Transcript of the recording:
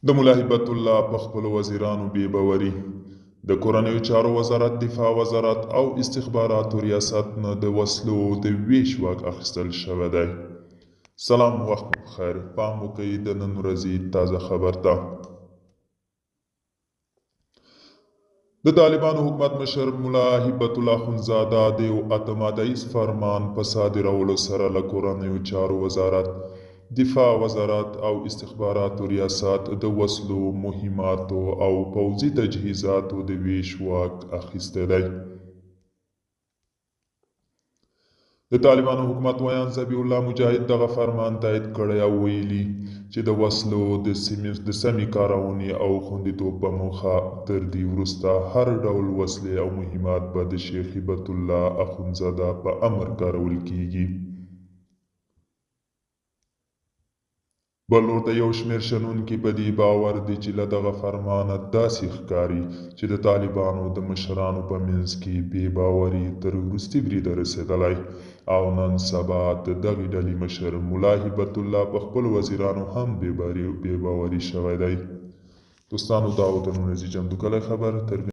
د ملا هبت الله په خپلو وزیرانو بې باوري د کورنیو چارو وزارت، دفاع وزارت او استخباراتو ریاست نه د وسلو د ویش واک اخیستل شوی دی. سلام، وخت بخیر. پام وکړئ د نن ورځې تازه خبر ته. د طالبانو حکومت مشر ملا هبت الله اخندزاده د یو اتمادیز فرمان په صادرولو سره له کورنیو چارو وزارت، دفاع وزارت او استخباراتو ریاست د وسلو، مهماتو او پوځي تجهیزاتو د ویش واک اخیستی دی. د طالبانو حکومت ویان ذبیح الله مجاهد دغه فرمان تایید کړی او ویلي چې د وسلو د سمې کارونې او خوندیتوب په موخه تر دې وروسته هر ډول وسلې او مهمات به د شیخ هبت الله اخندزاده په امر کارول کیږي. بل نور د یو شمېر شنونکي په دې باور دي چې له دغه فرمانه داسې ښکاري چې د طالبانو د مشرانو په منځ کې بې باوري تر وروستي بریده رسېدلی او نن سبا د دغې ډلې مشر ملا هبت الله په خپلو وزیرانو هم بې باوري شوی دی. دوستانو، دا و د نن ورځې چمتو کلی خبر.